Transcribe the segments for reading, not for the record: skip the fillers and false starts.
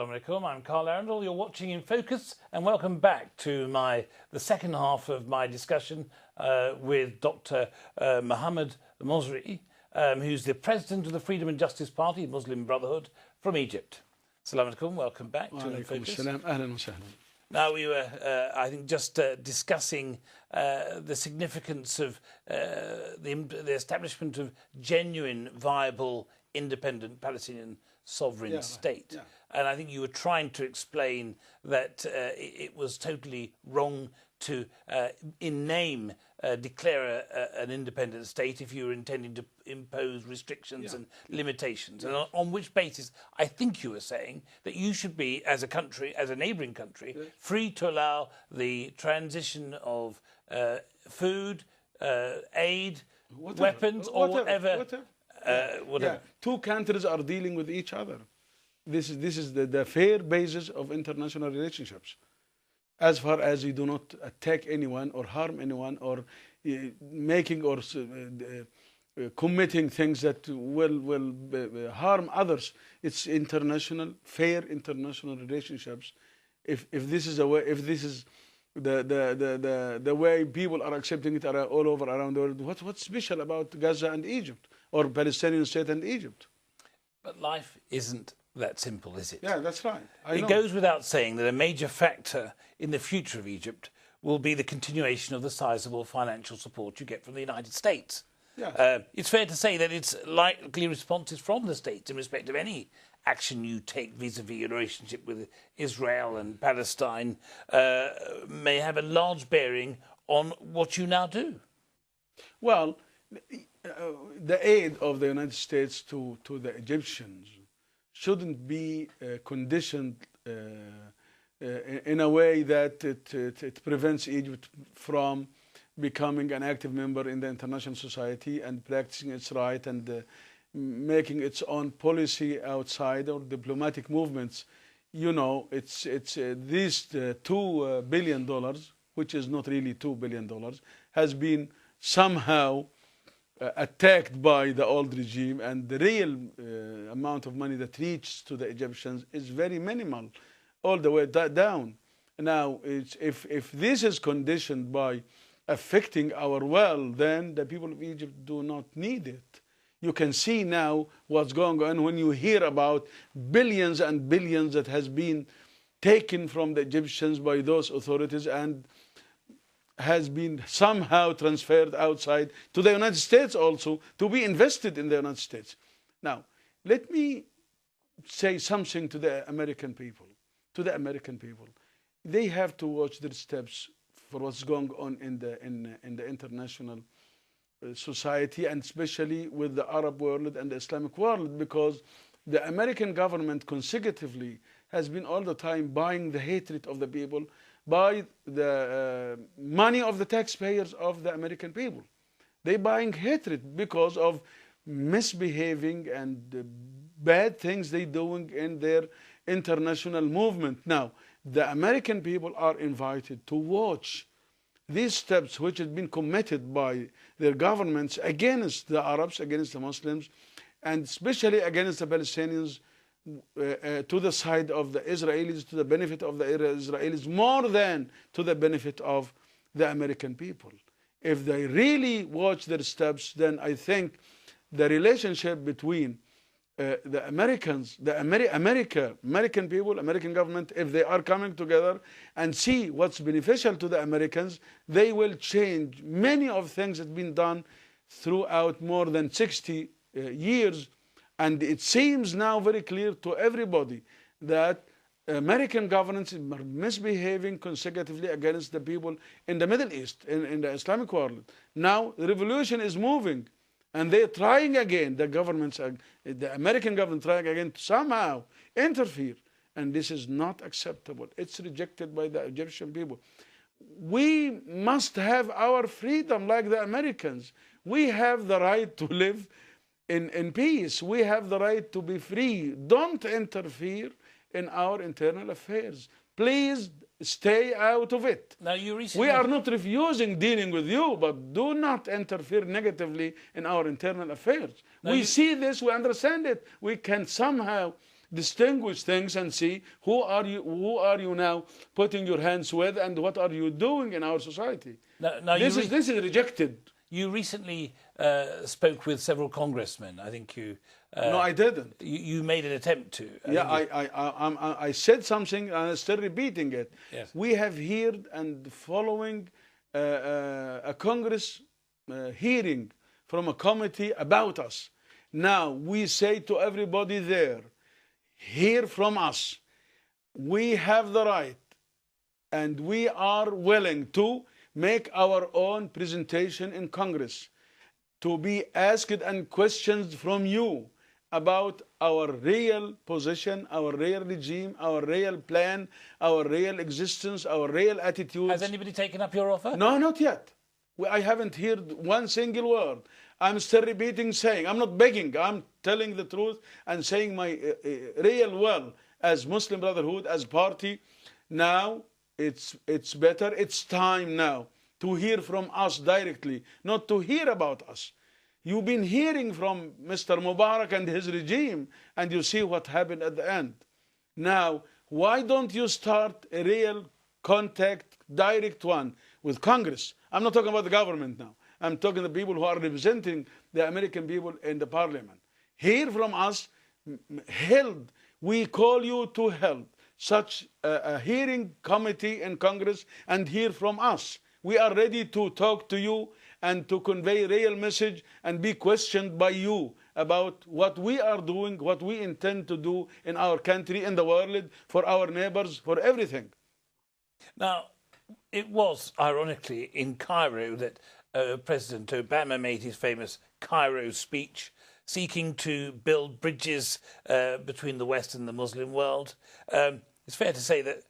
Assalamu alaikum. I'm Carl Arrindell. You're watching In Focus, and welcome back to the second half of my discussion with Dr. Mohamed Morsy, who's the president of the Freedom and Justice Party, Muslim Brotherhood, from Egypt. Assalamu alaikum. Welcome back to In Focus. Now we were, I think, just discussing the significance of the establishment of genuine, viable, independent Palestinian sovereign state. Yeah. And I think you were trying to explain that it was totally wrong to, in name, declare an independent state if you were intending to impose restrictions and limitations. And on which basis, I think you were saying that you should be, as a country, as a neighbouring country, free to allow the transition of food, aid, weapons, or whatever. Two countries are dealing with each other. This is the fair basis of international relationships. As far as you do not attack anyone or harm anyone or making or committing things that will harm others, it's international, fair international relationships. If this is the way people are accepting it all over around the world, what's special about Gaza and Egypt or Palestinian state and Egypt? But life isn't that simple, is it? Yeah, that's right. It goes without saying that a major factor in the future of Egypt will be the continuation of the sizable financial support you get from the United States. Yeah. It's fair to say that it's likely responses from the States in respect of any action you take vis-à-vis your relationship with Israel and Palestine may have a large bearing on what you now do. Well, the aid of the United States to the Egyptians shouldn't be conditioned in a way that it prevents Egypt from becoming an active member in the international society and practicing its right and making its own policy outside or diplomatic movements. You know, it's these $2 billion, which is not really $2 billion, has been somehow attacked by the old regime, and the real amount of money that reaches to the Egyptians is very minimal, all the way down. Now, if this is conditioned by affecting our well, then the people of Egypt do not need it. You can see now what's going on when you hear about billions and billions that has been taken from the Egyptians by those authorities and has been somehow transferred outside to the United States also to be invested in the United States. Now, let me say something to the American people. They have to watch their steps for what's going on in the international society, and especially with the Arab world and the Islamic world, because the American government consecutively has been all the time buying the hatred of the people by the money of the taxpayers of the American people. They're buying hatred because of misbehaving and bad things they're doing in their international movement. Now, the American people are invited to watch these steps which have been committed by their governments against the Arabs, against the Muslims, and especially against the Palestinians, to the side of the Israelis, to the benefit of the Israelis, more than to the benefit of the American people. If they really watch their steps, then I think the relationship between the Americans, American people, American government, if they are coming together and see what's beneficial to the Americans, they will change many of things that have been done throughout more than 60 years. And it seems now very clear to everybody that American governments are misbehaving consecutively against the people in the Middle East, in the Islamic world. Now the revolution is moving, and they're trying again, the American government trying again to somehow interfere. And this is not acceptable. It's rejected by the Egyptian people. We must have our freedom like the Americans. We have the right to live in peace. We have the right to be free. Don't interfere in our internal affairs. Please stay out of it. Now, we are not refusing dealing with you, but do not interfere negatively in our internal affairs. We see this, we understand it. We can somehow distinguish things and see who are you now putting your hands with, and what are you doing in our society. Now This is rejected. You recently spoke with several congressmen. I think you. No, I didn't. You made an attempt to. I said something and I'm still repeating it. Yes. We have heard and following a Congress hearing from a committee about us. Now we say to everybody there, hear from us. We have the right and we are willing to make our own presentation in Congress, to be asked and questioned from you about our real position, our real regime, our real plan, our real existence, our real attitudes. Has anybody taken up your offer? No, not yet. I haven't heard one single word. I'm still repeating, saying, I'm not begging, I'm telling the truth and saying my real will as Muslim Brotherhood, as party. Now, it's better, it's time now to hear from us directly, not to hear about us. You've been hearing from Mr. Mubarak and his regime, and you see what happened at the end. Now, why don't you start a real contact, direct one, with Congress? I'm not talking about the government now. I'm talking the people who are representing the American people in the parliament. Hear from us, held. We call you to hold such a hearing committee in Congress and hear from us. We are ready to talk to you and to convey a real message and be questioned by you about what we are doing, what we intend to do in our country, in the world, for our neighbors, for everything. Now, it was, ironically, in Cairo that President Obama made his famous Cairo speech, seeking to build bridges between the West and the Muslim world. It's fair to say that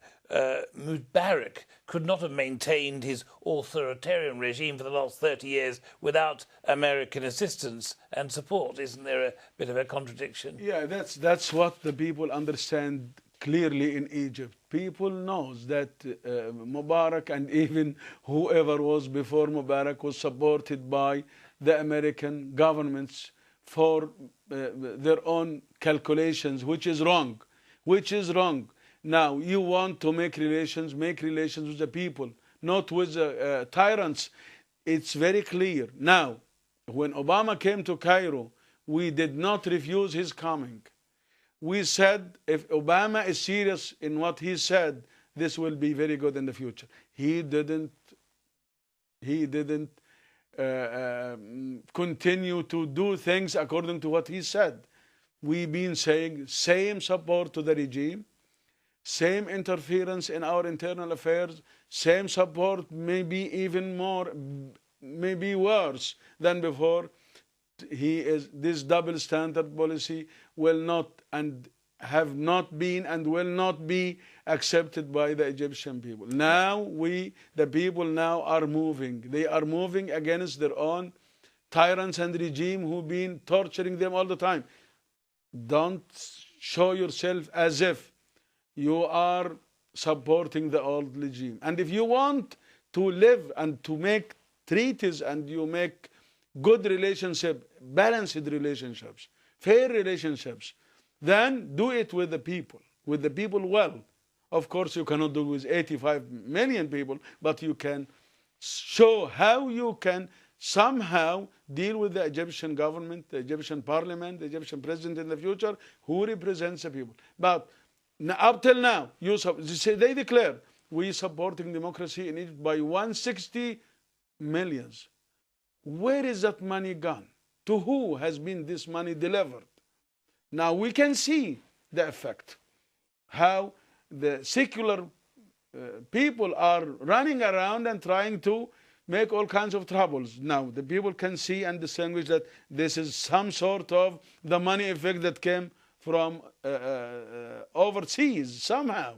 Mubarak could not have maintained his authoritarian regime for the last 30 years without American assistance and support. Isn't there a bit of a contradiction? Yeah, that's what the people understand clearly in Egypt. People knows that Mubarak and even whoever was before Mubarak was supported by the American governments for their own calculations, which is wrong. Now, you want to make relations with the people, not with the tyrants. It's very clear. Now, when Obama came to Cairo, we did not refuse his coming. We said, if Obama is serious in what he said, this will be very good in the future. He didn't continue to do things according to what he said. We've been saying same support to the regime, same interference in our internal affairs, same support, maybe even more, maybe worse than before. This double standard policy will not and have not been and will not be accepted by the Egyptian people. Now the people now are moving. They are moving against their own tyrants and regime who've been torturing them all the time. Don't show yourself as if you are supporting the old regime. And if you want to live and to make treaties and you make good relationships, balanced relationships, fair relationships, then do it with the people well. Of course, you cannot do it with 85 million people, but you can show how you can somehow deal with the Egyptian government, the Egyptian parliament, the Egyptian president in the future, who represents the people. But up till now, they declare we supporting democracy in Egypt by 160 millions. Where is that money gone? To who has been this money delivered? Now we can see the effect, how the secular people are running around and trying to make all kinds of troubles. Now the people can see and distinguish that this is some sort of the money effect that came from overseas somehow.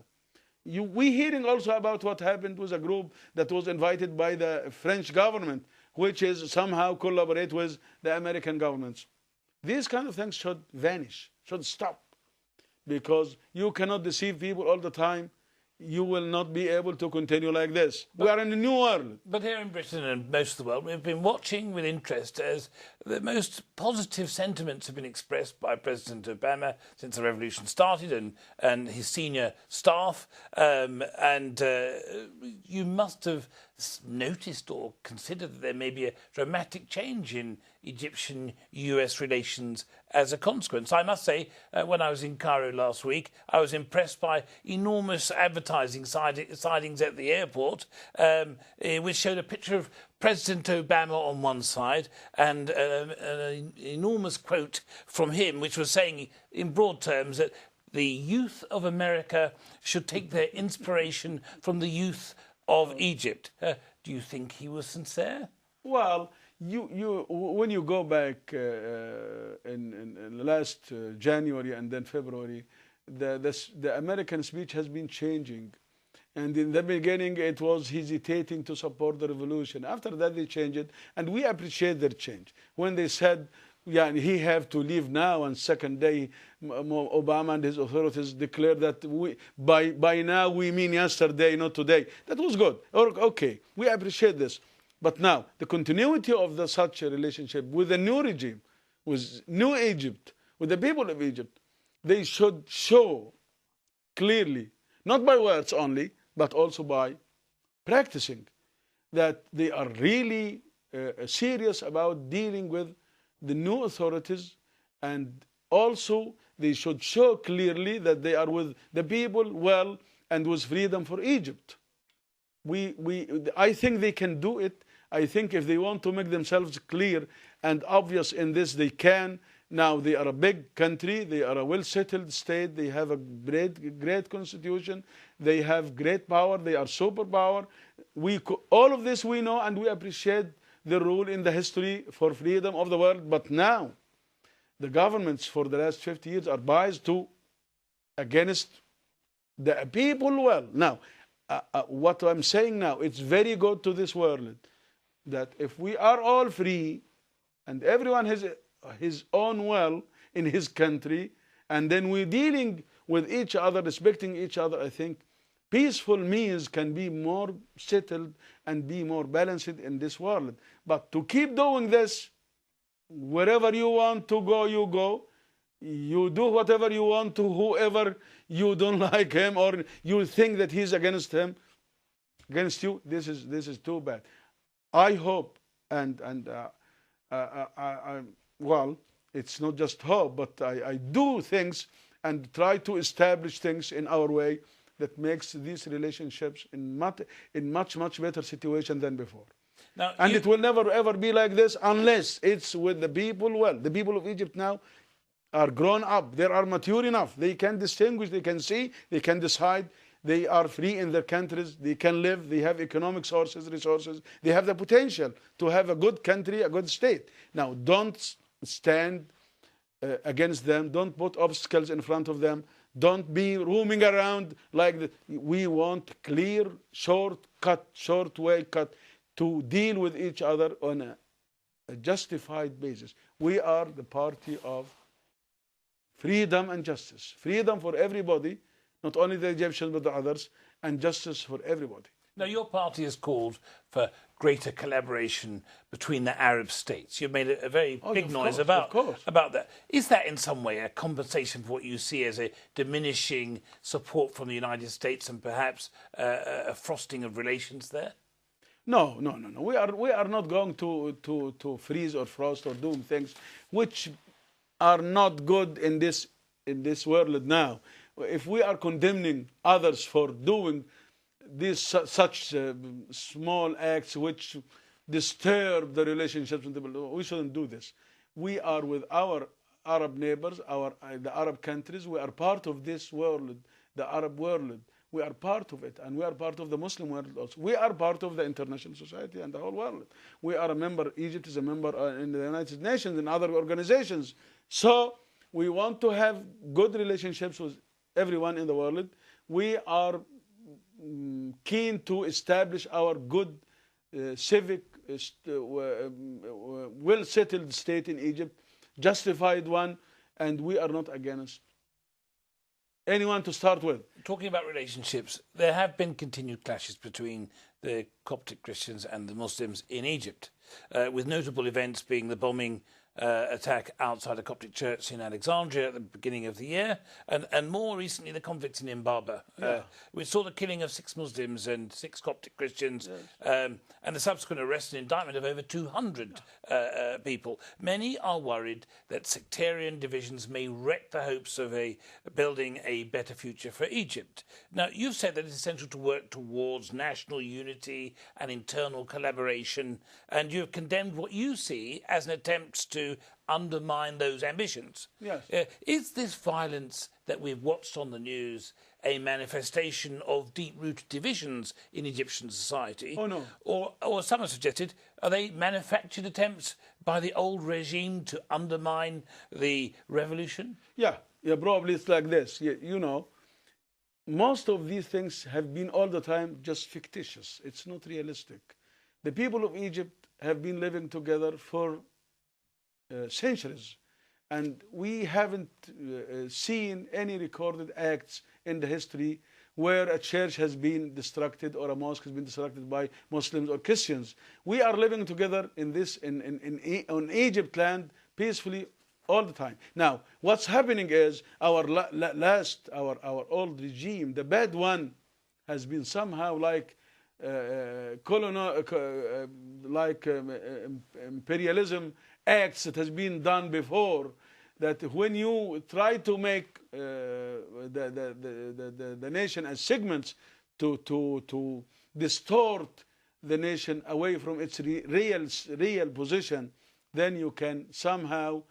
We hearing also about what happened with a group that was invited by the French government, which is somehow collaborate with the American governments. These kind of things should vanish, should stop, because you cannot deceive people all the time. you will not be able to continue like this. We are in a new world. But here in Britain and most of the world, we've been watching with interest as the most positive sentiments have been expressed by President Obama since the revolution started and his senior staff. You must have noticed or considered that there may be a dramatic change in Egyptian-US relations as a consequence. I must say, when I was in Cairo last week, I was impressed by enormous advertising sightings at the airport, which showed a picture of President Obama on one side and an enormous quote from him, which was saying in broad terms that the youth of America should take their inspiration from the youth of Egypt. Do you think he was sincere? Well, when you go back in last January and then February, the American speech has been changing. And in the beginning, it was hesitating to support the revolution. After that, they changed it, and we appreciate their change. When they said, yeah, he have to leave now, and second day, Obama and his authorities declared that by now we mean yesterday, not today. That was good. Okay, we appreciate this. But now, the continuity of such a relationship with the new regime, with New Egypt, with the people of Egypt, they should show clearly, not by words only, but also by practicing, that they are really serious about dealing with the new authorities, and also they should show clearly that they are with the people well and with freedom for Egypt. I think they can do it. I think if they want to make themselves clear and obvious in this, they can. Now, they are a big country. They are a well-settled state. They have a great constitution. They have great power. They are superpower. All of this we know, and we appreciate the role in the history for freedom of the world. But now, the governments for the last 50 years are biased against the people well. Now, what I'm saying now, it's very good to this world that if we are all free and everyone has his own well in his country, and then we're dealing with each other, respecting each other, I think peaceful means can be more settled and be more balanced in this world. But to keep doing this, wherever you want to go, you go. You do whatever you want to whoever you don't like him or you think that he's against you. This is too bad. I hope well, it's not just hope, but I do things and try to establish things in our way that makes these relationships in much better situation than before. Now, and it will never ever be like this unless it's with the people well. The people of Egypt now are grown up. They are mature enough. They can distinguish, they can see, they can decide. They are free in their countries. They can live. They have economic resources. They have the potential to have a good country, a good state. Now, don't stand against them. Don't put obstacles in front of them. Don't be roaming around like that. We want clear, short way cut to deal with each other on a justified basis. We are the party of freedom and justice. Freedom for everybody, not only the Egyptians but the others, and justice for everybody. Now, your party has called for greater collaboration between the Arab states. You've made a very big noise about that. Is that in some way a compensation for what you see as a diminishing support from the United States and perhaps a frosting of relations there? No. We are not going to freeze or frost or do things which are not good in this world now. If we are condemning others for doing these such small acts which disturb the relationships with the people, we shouldn't do this. We are with our Arab neighbors, the Arab countries. We are part of this world, the Arab world. We are part of it, and we are part of the Muslim world also. We are part of the international society and the whole world. We are a member. Egypt is a member in the United Nations and other organizations. So we want to have good relationships with everyone in the world. We are keen to establish our good civic, well-settled state in Egypt, justified one, and we are not against anyone to start with. Talking about relationships, there have been continued clashes between the Coptic Christians and the Muslims in Egypt, with notable events being the bombing attack outside a Coptic church in Alexandria at the beginning of the year, and more recently the conflicts in Imbaba. We saw the killing of 6 Muslims and 6 Coptic Christians, and the subsequent arrest and indictment of over 200 people. Many are worried that sectarian divisions may wreck the hopes of building a better future for Egypt. Now, you've said that it's essential to work towards national unity and internal collaboration, and you've condemned what you see as an attempt to undermine those ambitions. Yes. Is this violence that we've watched on the news a manifestation of deep-rooted divisions in Egyptian society? Oh, no. Or some have suggested, are they manufactured attempts by the old regime to undermine the revolution? Yeah, probably it's like this. You know, most of these things have been all the time just fictitious. It's not realistic. The people of Egypt have been living together for centuries, and we haven't seen any recorded acts in the history where a church has been destructed or a mosque has been destructed by Muslims or Christians. We are living together in this on Egypt land peacefully all the time. Now, what's happening is our old regime, the bad one, has been somehow like imperialism acts that has been done before, that when you try to make the nation as segments to distort the nation away from its real position, then you can somehow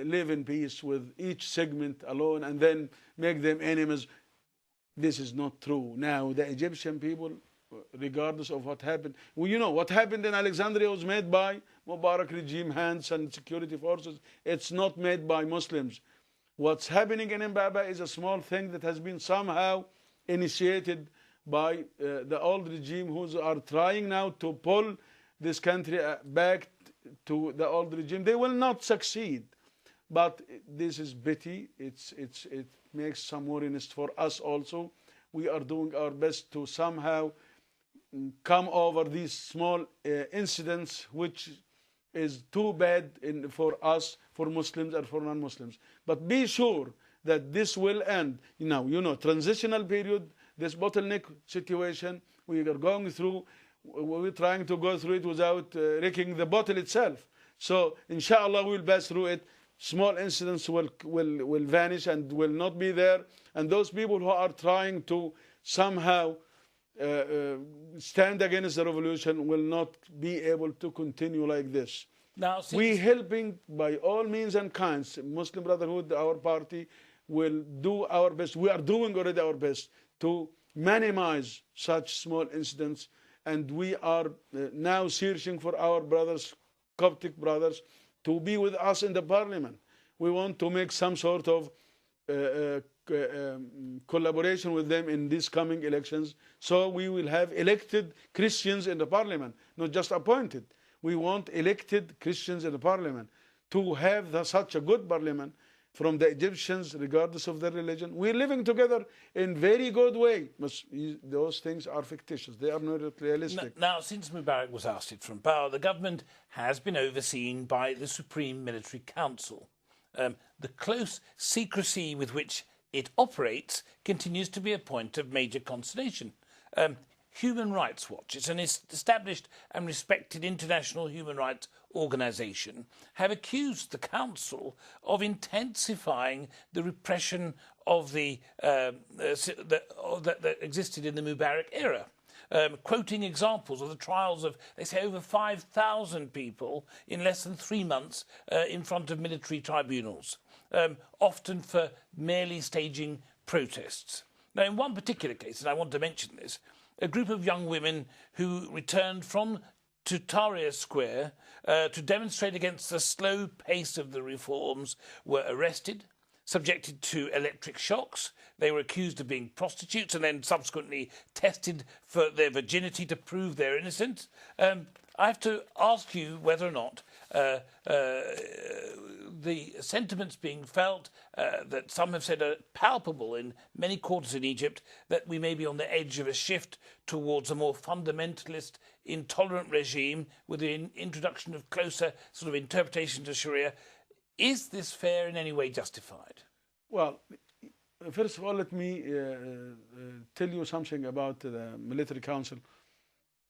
live in peace with each segment alone and then make them enemies. This is not true. Now, the Egyptian people, regardless of what happened, well, you know, what happened in Alexandria was made by Mubarak regime hands and security forces. It's not made by Muslims. What's happening in Imbaba is a small thing that has been somehow initiated by the old regime, who are trying now to pull this country back to the old regime. They will not succeed, but this is pity. It makes some worriness for us also. We are doing our best to somehow come over these small incidents, which is too bad for us, for Muslims and for non-Muslims. But be sure that this will end. Now, you know, transitional period, this bottleneck situation we are going through, we're trying to go through it without wrecking the bottle itself. So, inshallah, we'll pass through it. Small incidents will vanish and will not be there. And those people who are trying to somehow stand against the revolution will not be able to continue like this. Now, we helping by all means and kinds. Muslim Brotherhood, our party, will do our best. We are doing already our best to minimize such small incidents. And we are now searching for our brothers, Coptic brothers, to be with us in the parliament. We want to make some sort of collaboration with them in these coming elections, so we will have elected Christians in the parliament, not just appointed. We want elected Christians in the parliament. To have such a good parliament from the Egyptians, regardless of their religion, we're living together in very good way. But those things are fictitious. They are not realistic. Now, since Mubarak was ousted from power, the government has been overseen by the Supreme Military Council. The close secrecy with which it operates continues to be a point of major consternation. Human Rights Watch, it's an established and respected international human rights organisation, have accused the council of intensifying the repression of that existed in the Mubarak era. Quoting examples of the trials of, they say, over 5,000 people in less than 3 months in front of military tribunals, often for merely staging protests. Now, in one particular case, and I want to mention this, a group of young women who returned from Tahrir Square to demonstrate against the slow pace of the reforms were arrested, subjected to electric shocks. They were accused of being prostitutes and then subsequently tested for their virginity to prove their innocence. I have to ask you whether or not the sentiments being felt that some have said are palpable in many quarters in Egypt, that we may be on the edge of a shift towards a more fundamentalist, intolerant regime with the introduction of closer sort of interpretation to Sharia. Is this fair in any way justified? Well, first of all, let me tell you something about the military council.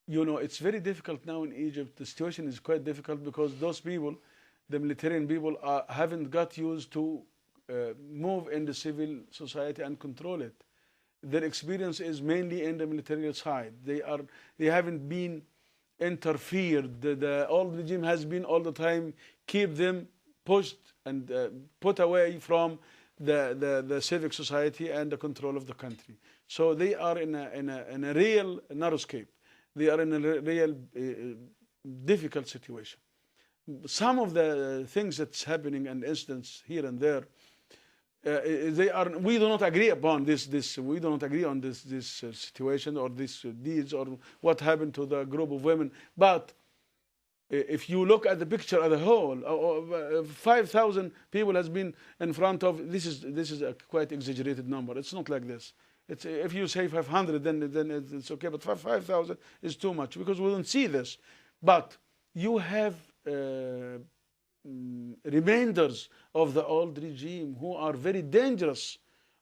You know, it's very difficult now in Egypt. The situation is quite difficult because those people, the military people, haven't got used to move in the civil society and control it. Their experience is mainly in the military side. They haven't been interfered. The old regime has been all the time keep them pushed and put away from the civic society and the control of the country. So they are in a real narrowscape. They are in a real difficult situation. Some of the things that's happening and incidents here and there, we do not agree upon this. We do not agree on this situation or these deeds or what happened to the group of women. But if you look at the picture as a whole, 5,000 people has been in front of. This is a quite exaggerated number. It's not like this. If you say 500, then it's okay. But 5,000 is too much because we don't see this. But you have remainders of the old regime who are very dangerous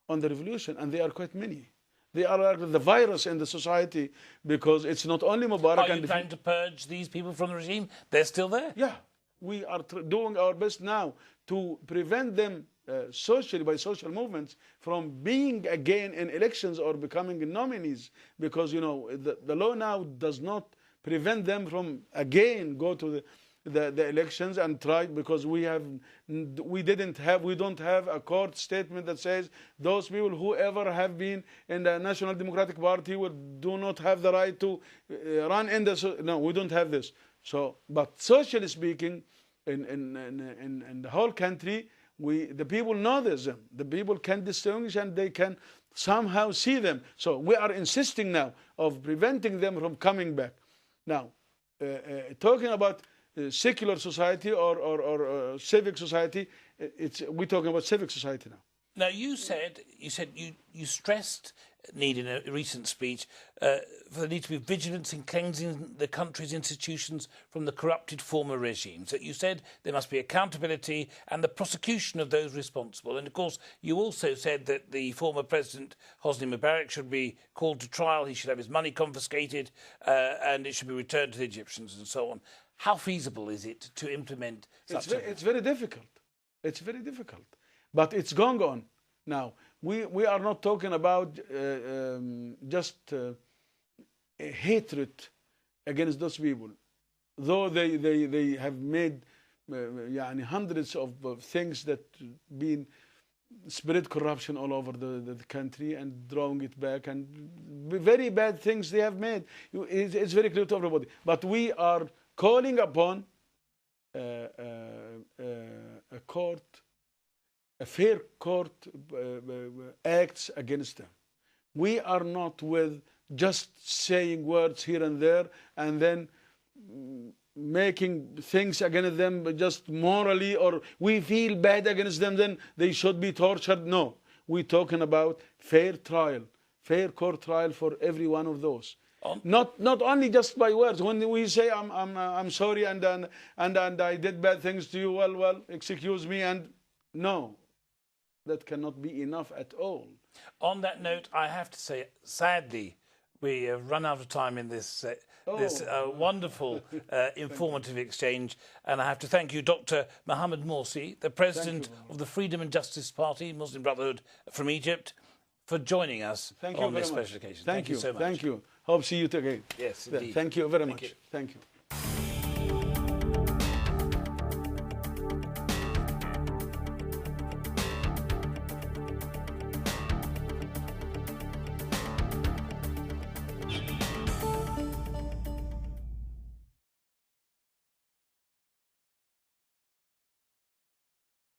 on the revolution, and they are quite many. They are like the virus in the society because it's not only Mubarak. Are you trying to purge these people from the regime? They're still there? Yeah. We are doing our best now to prevent them socially, by social movements, from being again in elections or becoming nominees. Because, you know, the law now does not prevent them from again go to the elections and try, because we don't have a court statement that says those people who ever have been in the National Democratic Party do not have the right to run in the. No, we don't have this. So, but socially speaking, in the whole country, the people know them. The people can distinguish and they can somehow see them. So we are insisting now of preventing them from coming back. Now, talking about secular society or civic society, we're talking about civic society now. Now, you said you stressed need in a recent speech for the need to be vigilant in cleansing the country's institutions from the corrupted former regimes. That you said there must be accountability and the prosecution of those responsible. And of course, you also said that the former president Hosni Mubarak should be called to trial. He should have his money confiscated, and it should be returned to the Egyptians, and so on. How feasible is it to implement such? It's very difficult. It's very difficult, but it's going on now. We are not talking about just hatred against those people, though they have made hundreds of things that been spread corruption all over the country and drawing it back, and very bad things they have made. It's very clear to everybody. But we are calling upon a fair court acts against them. We are not with just saying words here and there and then making things against them just morally, or we feel bad against them, then they should be tortured. No, we're talking about fair trial, fair court trial for every one of those. Not only just by words. When we say I'm sorry and I did bad things to you, well, excuse me, and no, that cannot be enough at all. On that note, I have to say, sadly, we have run out of time in this wonderful, informative exchange, and I have to thank you, Dr. Mohamed Morsy, the President of the Freedom and Justice Party, Muslim Brotherhood from Egypt, for joining us on this special occasion. Thank you so much. Thank you. Hope to see you again. Yes, indeed. Thank you very much. Thank you.